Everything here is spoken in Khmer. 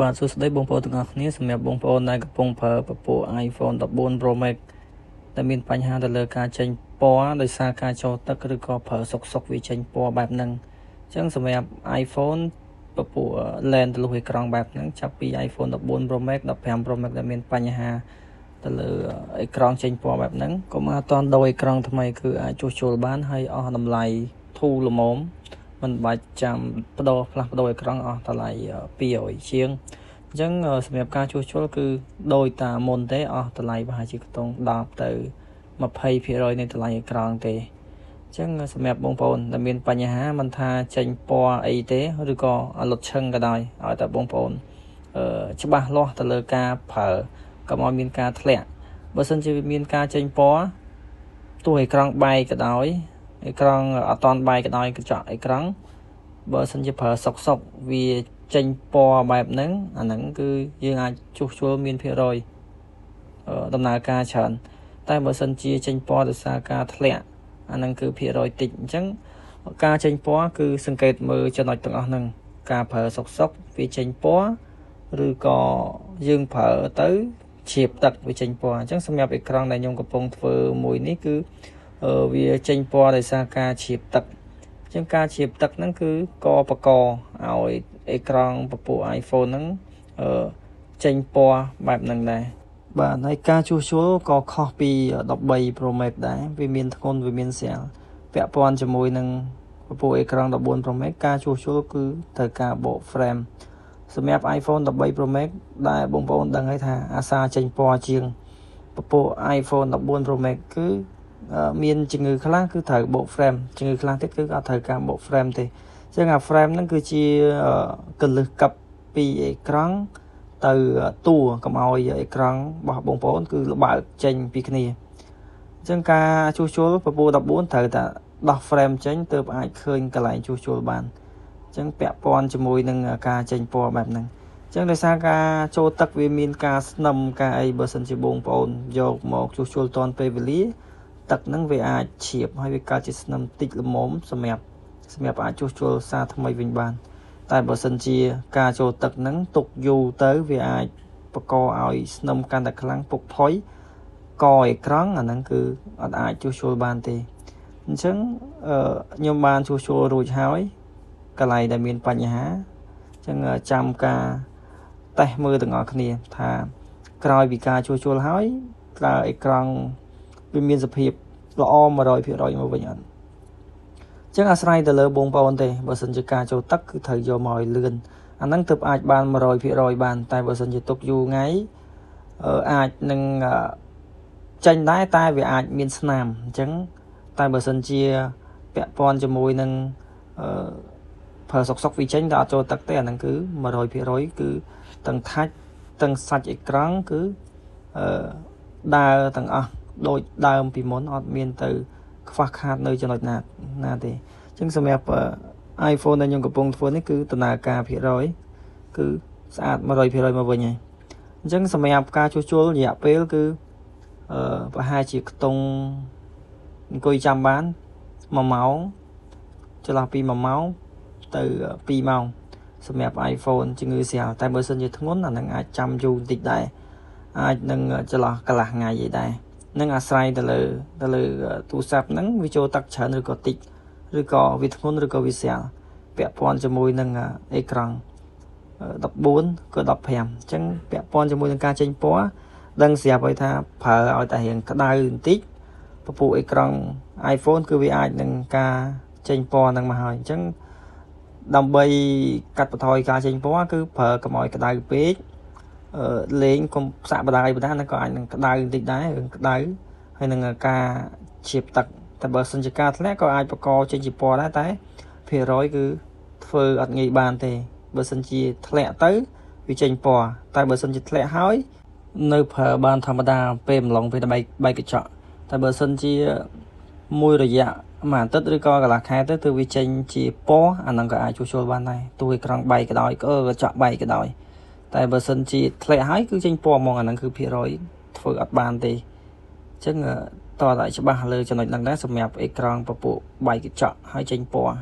បាទសួស្តីបងប្អូនទាំងអស់គ្នាសម្រាប់បងប្អូនដែលកំពុងប្រើពពួក iPhone 14 Pro Max ដែលមានបញ្ហាទៅលើការចេញពណ៌ដោយសារការចូលទឹកឬក៏ប្រើសុកវាចេញពណ៌បែបហ្នឹងអញ្ចឹងសម្រាប់ iPhone ពពួក lens ទលុះអេក្រង់បែបហ្នឹងចាប់ពី iPhone 14 Pro Max 15 Pro Max ដែលមានបញ្ហាទៅលើអេក្រង់ចេញពណ៌បែបហ្នឹងកុំអត់តន់ដូរអេក្រង់ថ្មីគឺអាចជួសជុលបានហើយអស់តម្លៃធូរល្មមមិនបាច់ចាំផ្លាស់ប្ដូរអេក្រង់អស់តម្លៃ200ជាងអញ្ចឹងសម្រាប់ការជួសជុលគឺដូចតាមមុនទេអស់តម្លៃប្រហែលជាខ្ទង់10ទៅ20% នៃតម្លៃអេក្រង់ទេអញ្ចឹងសម្រាប់បងប្អូនដែលមានបញ្ហាមិនថាចេញពណ៌អីទេឬក៏លុតឈឹងក៏ដោយឲ្យតែបងប្អូនច្បាស់លាស់ទៅលើការប្រើកុំឲ្យមានការធ្លាក់បើសិនជាមានការចេញពណ៌ទោះអេក្រង់បែកក៏ដោយអេក្រង់អត់តាន់បែកក៏ដោយកញ្ចក់អេក្រង់បើសិនជាប្រើសុកវាចេញពណ៌បែបហ្នឹងអាហ្នឹងគឺយើងអាចជួសជុលមានភាគរយដំណើរការច្រើនតែបើសិនជាចេញពណ៌ដោយសារការធ្លាក់អាហ្នឹងគឺភាគរយតិចអញ្ចឹងការចេញពណ៌គឺសង្កេតមើលចំណុចទាំងអស់ហ្នឹងការប្រើសុកវាចេញពណ៌ឬក៏យើងប្រើទៅជ្រាបទឹកវាចេញពណ៌អញ្ចឹងសម្រាប់អេក្រង់ដែលខ្ញុំកំពុងធ្វើមួយនេះគឺវាចេញពណ៌ដោយសារការជ្រាបទឹកអញ្ចឹងការជ្រាបទឹកហ្នឹងគឺបកឲ្យអេក្រង់ពពួក iPhone ហ្នឹងចេញពណ៌បែបហ្នឹងដែរបាទហើយការជួសជុលក៏ខុសពី13 Pro Max ដែរវាមានធ្ងន់វាមានស្រាលពាក់ព័ន្ធជាមួយនឹងពពួកអេក្រង់14 Pro Max ការជួសជុលគឺត្រូវការបក frame សម្រាប់ iPhone 13 Pro Max ដែលបងប្អូនដឹងហើយថាអាសាចេញពណ៌ជាងពពួក iPhone 14 Pro Max គឺមានជំងឺខ្លះគឺត្រូវបក frame ជំងឺខ្លះទៀតគឺអត់ត្រូវការបក frame ទេអញ្ចឹងអា frame ហ្នឹងគឺជាកលឹះកាប់ពីអេក្រង់ទៅតួកុំឲ្យអេក្រង់របស់បងប្អូនគឺល្បើកចេញពីគ្នាអញ្ចឹងការជួសជុលពពួក14ត្រូវតែដោះ frame ចេញទើបអាចឃើញកន្លែងជួសជុលបានអញ្ចឹងពាក់ព័ន្ធជាមួយនឹងការចេញពណ៌បែបហ្នឹងអញ្ចឹងដោយសារការចូលទឹកវាមានការស្នឹមការអីបើសិនជាបងប្អូនយកមកជួសជុលតាន់ពេលវេលាទឹកហ្នឹងវាអាចជ្រាបហើយវាកើតជាស្នឹមតិចល្មមសម្រាប់អាចជួសជុលសារថ្មីវិញបានតែបើសិនជាការចូលទឹកហ្នឹងទុកយូរទៅវាអាចបង្កឲ្យស្នឹមកាន់តែខ្លាំងពុកផុយកអេក្រង់អាហ្នឹងគឺអត់អាចជួសជុលបានទេអញ្ចឹងខ្ញុំបានជួសជុលរួចហើយកន្លែងដែលមានបញ្ហាអញ្ចឹងចាំការតេស្តមើលទាំងអស់គ្នាថាក្រោយពីការជួសជុលហើយតើអេក្រង់វាមានសភាពល្អ 100% មកវិញអត់ចឹងអាស្រ័យទៅលើបងប្អូនទេបើសិនជាការចូលទឹកគឺត្រូវយកមកឲ្យលឿនអាហ្នឹងទើបអាចបាន 100% បានតែបើសិនជាទុកយូរថ្ងៃអាចនឹងចេញដែរតែវាអាចមានស្នាមអញ្ចឹងតែបើសិនជាពាក់ព័ន្ធជាមួយនឹងប្រើសុកវាចេញតែអត់ចូលទឹកទេអាហ្នឹងគឺ 100% គឺទាំងថាច់ទាំងសាច់អេក្រង់គឺដើរទាំងអស់ដូចដើមពីមុនអត់មានទៅខ្វះខាតនៅចំណុចណាទេអញ្ចឹងសម្រាប់ iPhone ដែលខ្ញុំកំពុងធ្វើនេះគឺដំណើរការភាគរយគឺស្អាត 100% មកវិញហើយអញ្ចឹងសម្រាប់ការជួសជុលរយៈពេលគឺប្រហែលជាខ្ទង់អង្គុយចាំបាន1ម៉ោងចន្លោះពី1ម៉ោងទៅ2ម៉ោងសម្រាប់ iPhone ជំងឺស្រាលតែបើសិនជាធ្ងន់អានឹងអាចចាំយូរបន្តិចដែរអាចនឹងចន្លោះកន្លះថ្ងៃអីដែរនឹងអាស្រ័យទៅលើទូរស័ព្ទហ្នឹងវាចូលទឹកច្រើនឬក៏តិចឬក៏វាធ្ងន់ឬក៏វាស្រាលពាក់ព័ន្ធជាមួយនឹងអេក្រង់14ក៏15អញ្ចឹងពាក់ព័ន្ធជាមួយនឹងការចេញពណ៌ដឹងស្រាប់ហើយថាប្រើឲ្យតែរៀងក្តៅបន្តិចពពួកអេក្រង់ iPhone គឺវាអាចនឹងការចេញពណ៌ហ្នឹងមកហើយអញ្ចឹងដើម្បីកាត់បន្ថយការចេញពណ៌គឺប្រើកុំឲ្យក្តៅពេកលេងកុំសាក់បដាអីបណ្ដាហ្នឹងក៏អាចនឹងក្តៅបន្តិចដែររឿងក្តៅហើយនឹងការជ្រាបទឹកតែបើសិនជាការធ្លាក់ក៏អាចបង្កចេញជាពណ៌ដែរតែភាគរយគឺធ្វើអត់ងាយបានទេបើសិនជាធ្លាក់ទៅវាចេញពណ៌តែបើសិនជាធ្លាក់ហើយនៅប្រើបានធម្មតាពេលម្លងពេលបែកកញ្ចក់តែបើសិនជាមួយរយៈមួយអាទិត្យឬក៏កន្លះខែទៅគឺវាចេញជាពណ៌អាហ្នឹងក៏អាចជួសជុលបានដែរទោះអេក្រង់បែកក៏ដោយកញ្ចក់បែកក៏ដោយតែបើសិនជាធ្លាក់ហើយគឺចេញពណ៌ហ្មងអាហ្នឹងគឺភាគរយធ្វើអត់បានទេអញ្ចឹងតើច្បាស់លើចំណុចហ្នឹងដែរសម្រាប់អេក្រង់ពពួកបែកកញ្ចក់ហើយចេញពណ៌